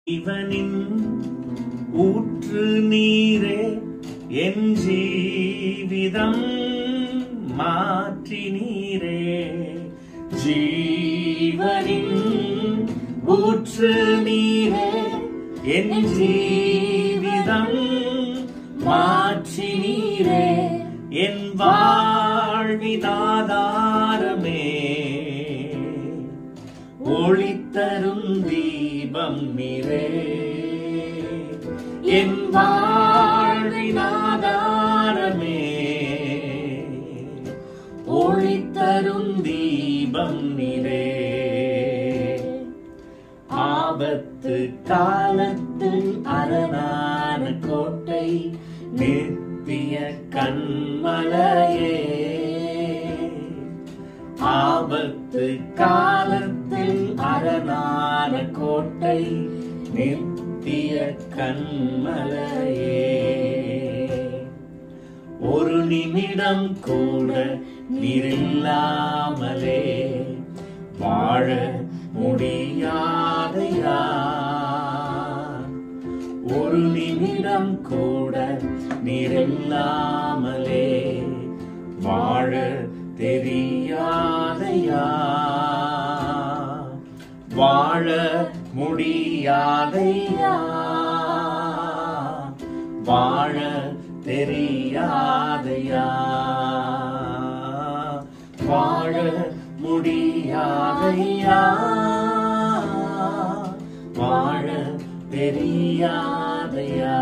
இவனின் ஊற்று நீரே என் ஜீவிதம் மாற்றி நீரே. ஜீவனின் ஊற்று நீரே என் ஜீவிதம் மாற்றி நீரே. என் வாழ்விதாதாரமே ஒளித்தரும் தீபம் நீரே. என் வாழ்வினாதாரமே ஒளித்தரும் தீபம் நீரே. ஆபத்து காலத்தில் அரணான கோட்டை நித்திய கண்மலையே. ஆபத்து காலத்தில் அரணான கோட்டை நித்திய கண்மலையே. ஒரு நிமிடம் கூட நீரில்லாமலே வாழ முடியாதையா. ஒரு நிமிடம் கூட நீரில்லாமலே வாழ தெரியாதையா. வாழ முடியாதையா. வாழ தெரியாதையா. வாழ முடியாதையா. வாழ தெரியாதையா.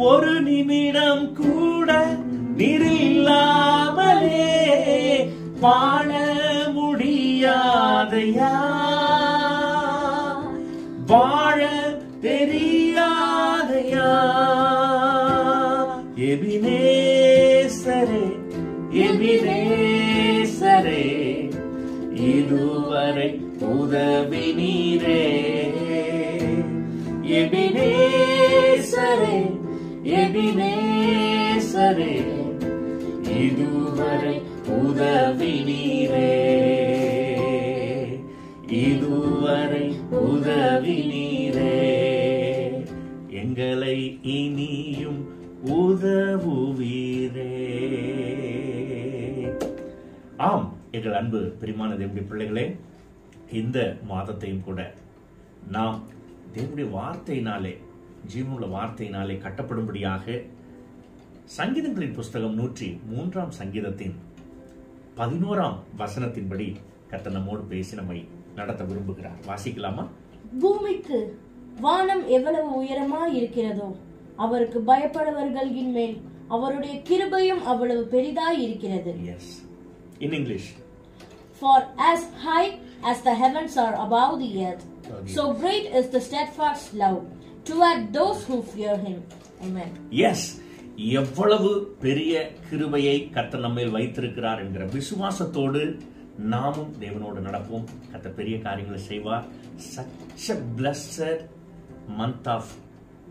ஒரு நிமிடம் கூட நீரில்லாமலே வாழ முடியாதையா. வாழ தெரியாதையா. எபினேசரே எபினேசரே இதுவரை உதவி நீரே. எபினேசரே எபினேசரே இதுவரை உதவி நீரே. இதுவரை உதவி நீரே. எங்களை இனியும் உதவுவீரே. ஆம், எங்கள் அன்பு பிரியமான தேவனுடைய பிள்ளைகளே, இந்த மாதத்தையும் கூட நாம் தேவனுடைய வார்த்தையினாலே, ஜீவனுள்ள வார்த்தையினாலே கட்டப்படும்படியாக சங்கீதங்களின் புஸ்தகம் 103 சங்கீதத்தின் 11 வசனத்தின்படி கர்த்தர் நம்மோடு பேசி நம்மை நடத்த விரும்புகிறார். வாசிக்கலாமா? பூமிக்கு வானம் எவ்வளவு உயரமாய் இருக்கிறதோ அவருக்கு பயப்படுவர்களின் மேல் அவருடைய கிருபையும் அவ்வளவு பெரிதாய் இருக்கிறது. Yes. In English. For as high as the heavens are above the earth, so great is the steadfast love toward those who fear him. Amen. Yes. எவ்வளவு பெரிய கிருபையை கர்த்தர் நம்மேல் வைத்திருக்கிறார் என்கிற விசுவாசத்தோடு நாமும் தேவனோடு நடப்போம். கர்த்தர் பெரிய காரியங்களை செய்வார். Such a blessed month of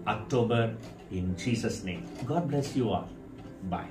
October in Jesus' name. God bless you all. Bye.